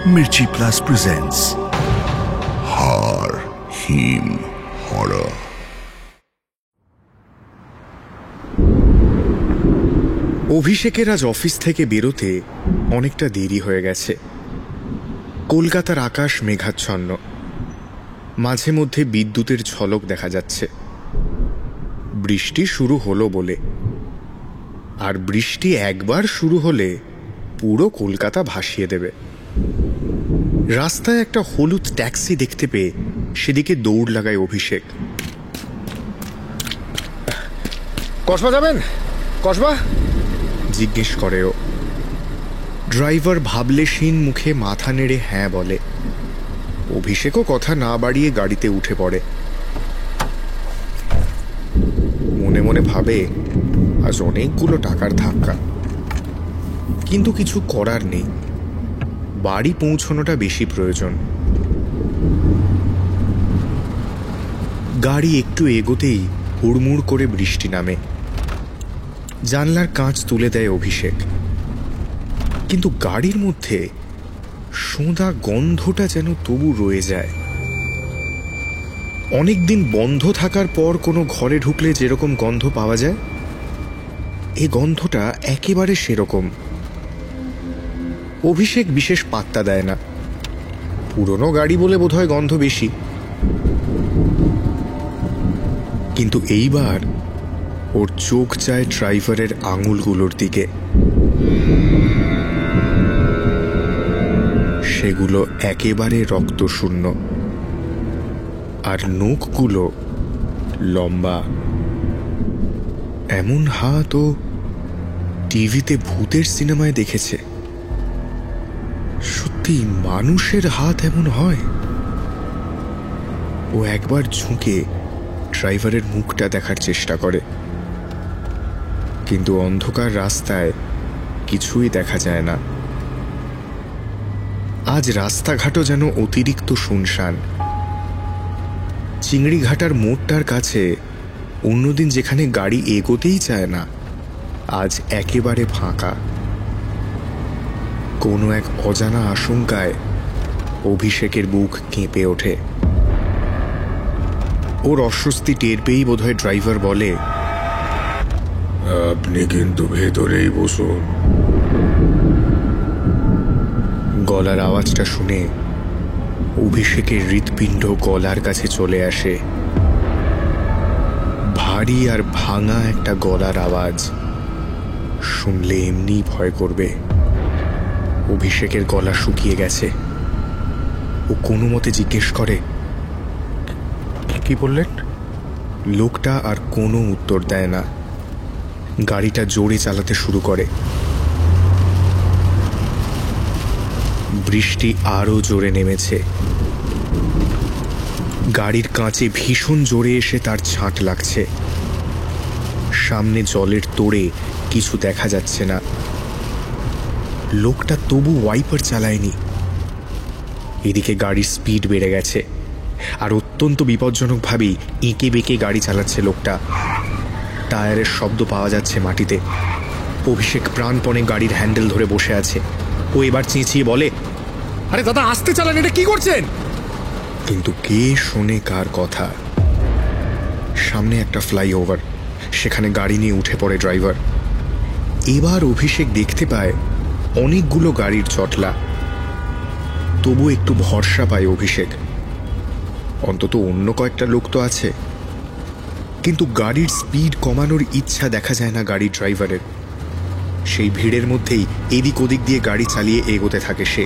Mirchi Plus presents Har Him Horror. অভিষেকের আজ office থেকে বেরোতে অনেকটা দেরি হয়ে গেছে। কলকাতার আকাশ মেঘাচ্ছন্ন, মাঝে মধ্যে বিদ্যুতের ঝলক দেখা যাচ্ছে। বৃষ্টি শুরু হলো বলে, আর বৃষ্টি একবার শুরু হলে পুরো কলকাতা ভাসিয়ে দেবে। রাস্তায় একটা হলুদ ট্যাক্সি দেখতে পেয়ে সেদিকে দৌড় লাগায় অভিষেক। কসবা যাবেন? কসবা জিজ্ঞেস করে ও। ড্রাইভার ভাবলেশীন মুখে মাথা নেড়ে হ্যাঁ বলে। অভিষেকও কথা না বাড়িয়ে গাড়িতে উঠে পড়ে। মনে মনে ভাবে আজ অনেকগুলো টাকার ধাক্কা, কিন্তু কিছু করার নেই, বাড়ি পৌঁছানোটা বেশি প্রয়োজন। গাড়ি একটু এগোতেই হুড়মুড় করে বৃষ্টি নামে। জানলার কাঁচ তুলে দেয় অভিষেক, কিন্তু গাড়ির মধ্যে সোঁদা গন্ধটা যেন তবু রয়ে যায়। অনেকদিন বন্ধ থাকার পর কোনো ঘরে ঢুকলে যেরকম গন্ধ পাওয়া যায়, এ গন্ধটা একেবারে সেরকম। অভিষেক বিশেষ পাত্তা দেয় না, পুরনো গাড়ি বলে বোধহয় গন্ধ বেশি। কিন্তু এইবার ওর চোখ যায় ড্রাইভারের আঙুলগুলোর দিকে। সেগুলো একেবারে রক্তশূন্য, আর নখগুলো লম্বা। এমন হাত ও টিভিতে ভূতের সিনেমায় দেখেছে। সত্যি মানুষের হাত এমন হয়? ও একবার ঝুঁকে ড্রাইভারের মুখটা দেখার চেষ্টা করে, কিন্তু অন্ধকার রাস্তায় কিছুই দেখা যায় না। আজ রাস্তাঘাটও যেন অতিরিক্ত শুনশান। চিংড়িঘাটার মোড়টার কাছে অন্যদিন যেখানে গাড়ি এগোতেই চায় না, আজ একেবারে ফাঁকা। কোনো এক অজানা আশঙ্কায় অভিষেকের বুক কেঁপে ওঠে। ওর অস্বস্তি টের পেয়েই বোধহয় ড্রাইভার বলে, আপনি কিন্তু ভেতরেই বসুন। গলার আওয়াজটা শুনে অভিষেকের হৃৎপিণ্ড গলার কাছে চলে আসে। ভারী আর ভাঙা একটা গলার আওয়াজ, শুনলে এমনি ভয় করবে। অভিষেকের গলা শুকিয়ে গেছে। ও কোনো মতে জিজ্ঞেস করে, কি বললেন? লোকটা আর কোনো উত্তর দেয় না। গাড়িটা জোরে চালাতে শুরু করে। বৃষ্টি আরো জোরে নেমেছে। গাড়ির কাঁচে ভীষণ জোরে এসে তার ছাঁট লাগছে। সামনে জলের তোড়ে কিছু দেখা যাচ্ছে না। লোকটা তবু ওয়াইপার চালায়নি। এদিকে গাড়ির স্পিড বেড়ে গেছে, আর অত্যন্ত বিপজ্জনকভাবেই এঁকে বেঁকে গাড়ি চালাচ্ছে লোকটা। টায়ারের শব্দ পাওয়া যাচ্ছে মাটিতে। অভিষেক প্রাণপণে গাড়ির হ্যান্ডেল ধরে বসে আছে। ও এবার চেঁচিয়ে বলে, আরে দাদা, আস্তে চালান, এটা কি করছেন? কিন্তু কে শোনে কার কথা? সামনে একটা ফ্লাইওভার, সেখানে গাড়ি নিয়ে উঠে পড়ে ড্রাইভার। এবার অভিষেক দেখতে পায় অনেকগুলো গাড়ির চটলা। তবু একটু ভরসা পায় অভিষেক, অন্তত অন্য কয়েকটা লোক তো আছে। কিন্তু গাড়ির স্পিড কমানোর ইচ্ছা দেখা যায় না গাড়ির ড্রাইভারের। সেই ভিড়ের মধ্যেই এদিক ওদিক দিয়ে গাড়ি চালিয়ে এগোতে থাকে সে।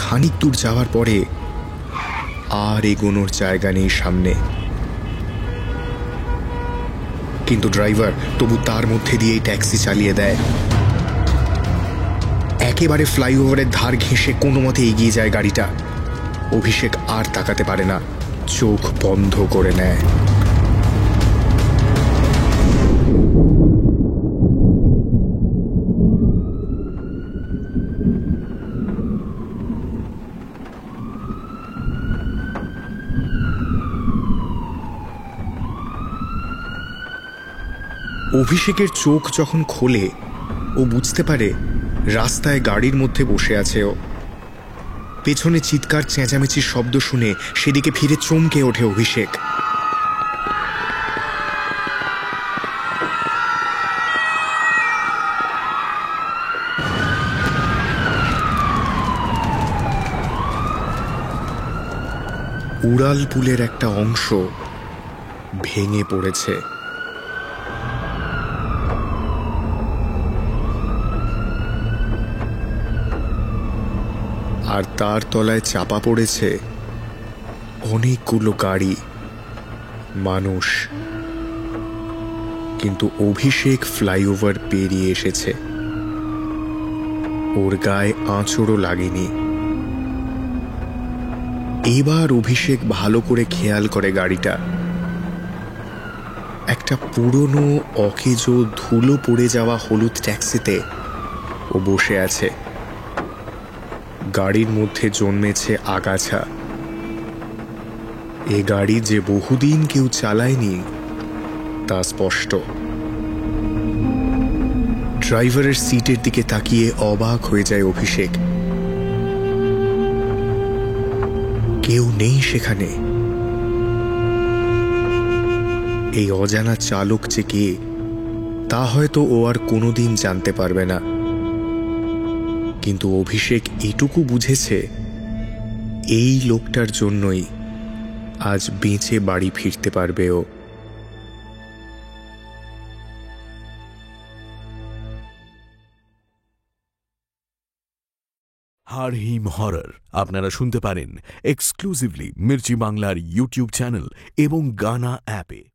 খানিক দূর যাওয়ার পরে আর এগোনোর জায়গা নেই সামনে। কিন্তু ড্রাইভার তবু তার মধ্যে দিয়েই ট্যাক্সি চালিয়ে দেয়। একেবারে ফ্লাইওভারের ধার ঘেঁষে কোনো মতে এগিয়ে যায় গাড়িটা। অভিষেক আর তাকাতে পারে না, চোখ বন্ধ করে নেয়। অভিষেকের চোখ যখন খোলে, ও বুঝতে পারে রাস্তায় গাড়ির মধ্যে বসে আছে ও। পেছনে চিৎকার চেঁচামেচির শব্দ শুনে সেদিকে ফিরে চমকে ওঠে অভিষেক। উড়াল পুলের একটা অংশ ভেঙে পড়েছে। আর তার তলায় চাপা পড়েছে অনেকগুলো গাড়ি, মানুষ। কিন্তু অভিষেক ফ্লাইওভার পেরিয়ে এসেছে, ওর গায়ে আঁচড়ও লাগেনি। এবার অভিষেক ভালো করে খেয়াল করে গাড়িটা। একটা পুরনো অকেজো ধুলো পড়ে যাওয়া হলুদ ট্যাক্সিতে ও বসে আছে। গাড়ির মধ্যে জন্মেছে আগাছা। এ গাড়ি যে বহুদিন কেউ চালায়নি তা স্পষ্ট। ড্রাইভারের সিটের দিকে তাকিয়ে অবাক হয়ে যায় অভিষেক। কেউ নেই সেখানে। এই অজানা চালক যে কে তা হয়তো ও আর কোনোদিন জানতে পারবে না। কিন্তু অভিষেক এটুকু বুঝেছে, এই লোকটার জন্যই আজ বেঁচে বাড়ি ফিরতে পারবে ও। হাড় হিম হরর আপনারা শুনতে পারেন এক্সক্লুসিভলি মির্চি বাংলার ইউটিউব চ্যানেল এবং গানা অ্যাপে।